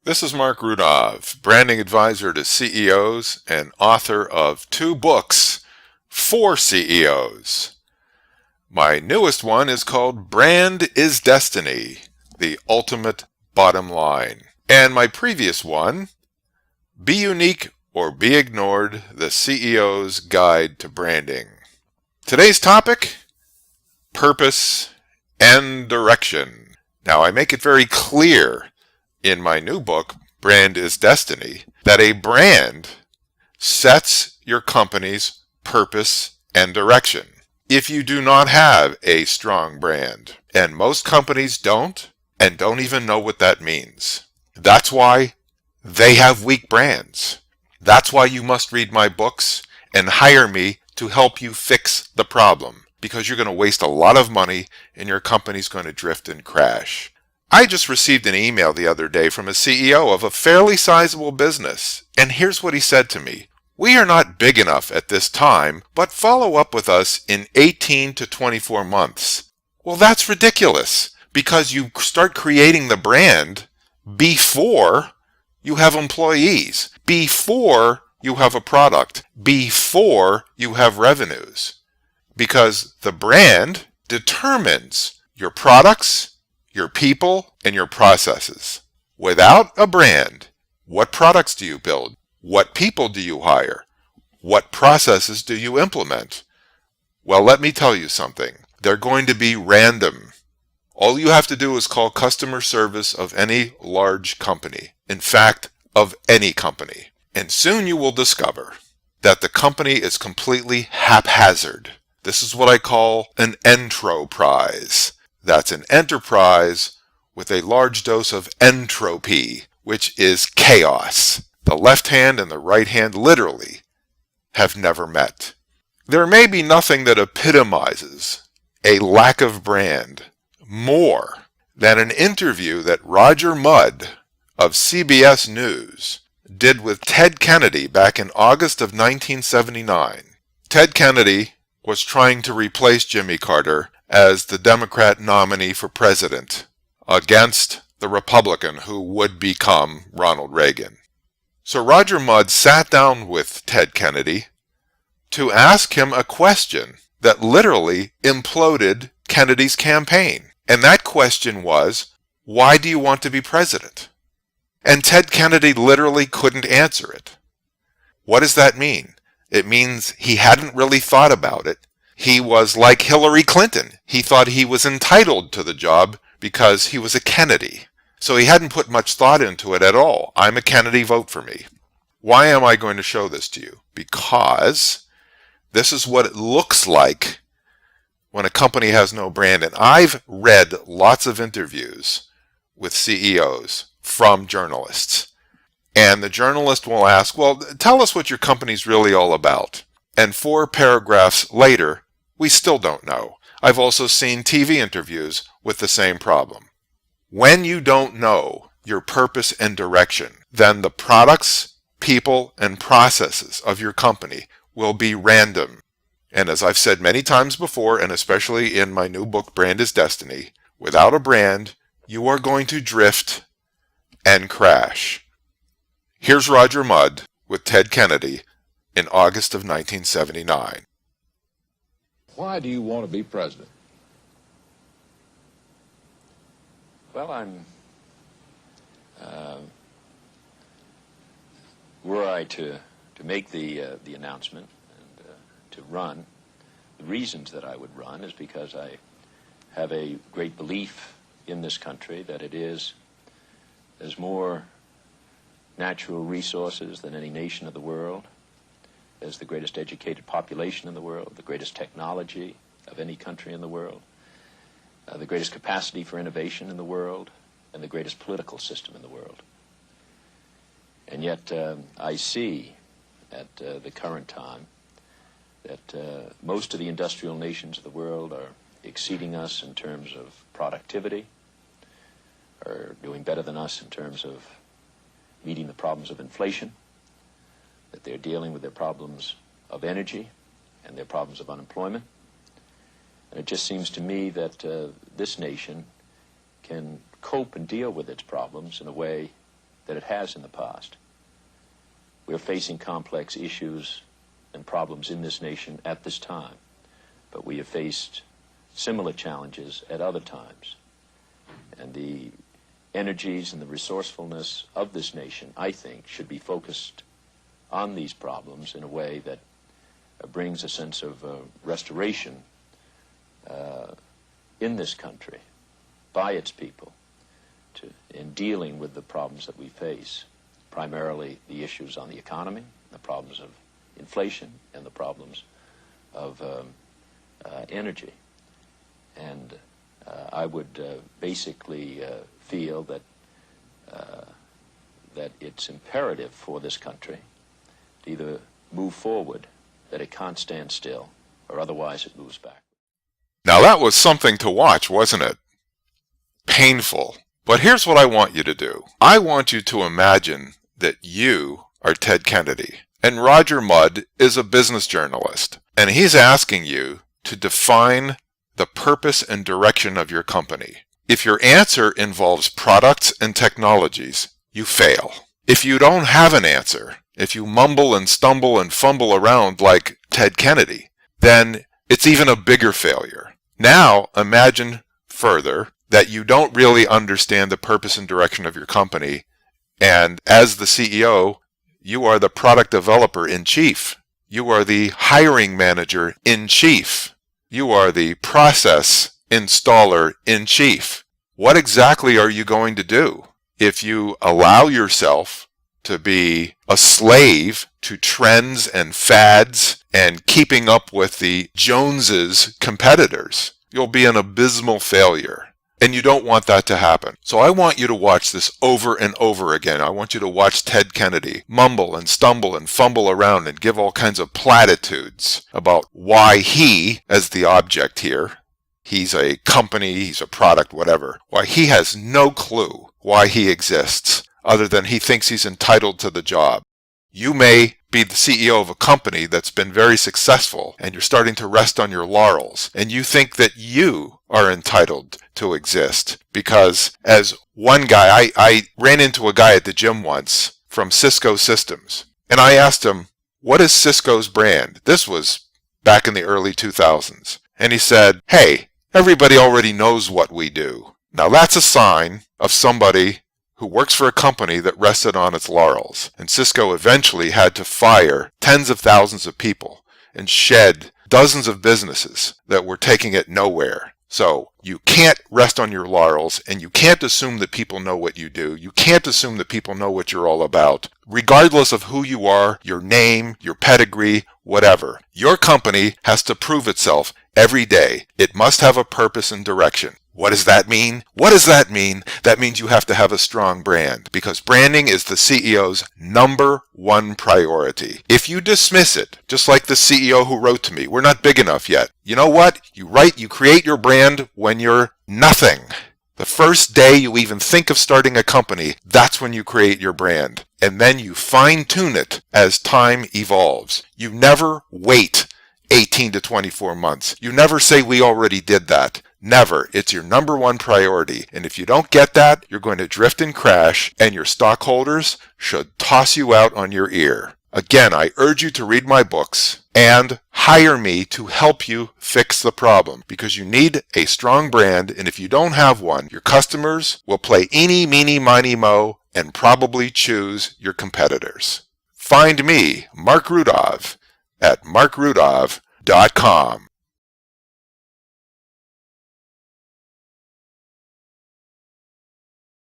This is Marc Rudov, branding advisor to CEOs and author of 2 books for CEOs. My newest one is called Brand is Destiny, the Ultimate Bottom Line. And my previous one, Be Unique or Be Ignored, the CEO's Guide to Branding. Today's topic, purpose and direction. Now I make it very clear in my new book, Brand is Destiny, that a brand sets your company's purpose and direction. If you do not have a strong brand, and most companies don't, and don't even know what that means, that's why they have weak brands. That's why you must read my books and hire me to help you fix the problem, because you're going to waste a lot of money and your company's going to drift and crash. I just received an email the other day from a CEO of a fairly sizable business, and here's what he said to me. We are not big enough at this time, but follow up with us in 18 to 24 months. Well, that's ridiculous, because you start creating the brand before you have employees, before you have a product, before you have revenues. Because the brand determines your products, your people, and your processes. Without a brand, what products do you build? What people do you hire? What processes do you implement? Well, let me tell you something. They're going to be random. All you have to do is call customer service of any large company. In fact, of any company. And soon you will discover that the company is completely haphazard. This is what I call an enterprise. That's an enterprise with a large dose of entropy, which is chaos. The left hand and the right hand literally have never met. There may be nothing that epitomizes a lack of brand more than an interview that Roger Mudd of CBS News did with Ted Kennedy back in August of 1979. Ted Kennedy was trying to replace Jimmy Carter as the Democrat nominee for president against the Republican who would become Ronald Reagan. So Roger Mudd sat down with Ted Kennedy to ask him a question that literally imploded Kennedy's campaign. And that question was, why do you want to be president? And Ted Kennedy literally couldn't answer it. What does that mean? It means he hadn't really thought about it. He was like Hillary Clinton. He thought he was entitled to the job because he was a Kennedy. So he hadn't put much thought into it at all. I'm a Kennedy, vote for me. Why am I going to show this to you? Because this is what it looks like when a company has no brand. And I've read lots of interviews with CEOs from journalists. And the journalist will ask, well, tell us what your company's really all about. And 4 paragraphs later, we still don't know. I've also seen TV interviews with the same problem. When you don't know your purpose and direction, then the products, people, and processes of your company will be random. And as I've said many times before, and especially in my new book, Brand is Destiny, without a brand, you are going to drift and crash. Here's Roger Mudd with Ted Kennedy in August of 1979. Why do you want to be president? Well, were I to make the announcement and to run, the reasons that I would run is because I have a great belief in this country that there's more natural resources than any nation of the world. There's the greatest educated population in the world, the greatest technology of any country in the world, the greatest capacity for innovation in the world, and the greatest political system in the world. And yet I see at the current time that most of the industrial nations of the world are exceeding us in terms of productivity, are doing better than us in terms of meeting the problems of inflation, that they're dealing with their problems of energy and their problems of unemployment. And it just seems to me that this nation can cope and deal with its problems in a way that it has in the past. We're facing complex issues and problems in this nation at this time, but we have faced similar challenges at other times. And the energies and the resourcefulness of this nation, I think, should be focused on these problems in a way that brings a sense of restoration in this country by its people in dealing with the problems that we face, primarily the issues on the economy, the problems of inflation, and the problems of energy. And I would basically feel that that it's imperative for this country to either move forward, that it can't stand still, or otherwise it moves back. Now that was something to watch, wasn't it? Painful. But here's what I want you to do. I want you to imagine that you are Ted Kennedy, and Roger Mudd is a business journalist, and he's asking you to define the purpose and direction of your company. If your answer involves products and technologies, you fail. If you don't have an answer, if you mumble and stumble and fumble around like Ted Kennedy, then it's even a bigger failure. Now imagine further that you don't really understand the purpose and direction of your company, and as the CEO, you are the product developer in chief. You are the hiring manager in chief. You are the process installer in chief. What exactly are you going to do if you allow yourself to be a slave to trends and fads and keeping up with the Joneses competitors? You'll be an abysmal failure. And you don't want that to happen. So I want you to watch this over and over again. I want you to watch Ted Kennedy mumble and stumble and fumble around and give all kinds of platitudes about why he, as the object here, he's a company, he's a product, whatever, why he has no clue why he exists other than he thinks he's entitled to the job. You may be the CEO of a company that's been very successful and you're starting to rest on your laurels and you think that you are entitled to exist because as one guy, I ran into a guy at the gym once from Cisco Systems and I asked him, what is Cisco's brand? This was back in the early 2000s. And he said, hey, everybody already knows what we do. Now that's a sign of somebody who works for a company that rested on its laurels. And Cisco eventually had to fire tens of thousands of people and shed dozens of businesses that were taking it nowhere. So you can't rest on your laurels and you can't assume that people know what you do. You can't assume that people know what you're all about. Regardless of who you are, your name, your pedigree, whatever. Your company has to prove itself every day. It must have a purpose and direction. What does that mean? What does that mean? That means you have to have a strong brand because branding is the CEO's #1 priority. If you dismiss it, just like the CEO who wrote to me, we're not big enough yet. You know what? You create your brand when you're nothing. The first day you even think of starting a company, that's when you create your brand. And then you fine-tune it as time evolves. You never wait 18 to 24 months. You never say we already did that. Never. It's your #1 priority. And if you don't get that, you're going to drift and crash, and your stockholders should toss you out on your ear. Again, I urge you to read my books and hire me to help you fix the problem because you need a strong brand, and if you don't have one, your customers will play eeny, meeny, miny, mo, and probably choose your competitors. Find me, Marc Rudov, at marcrudov.com.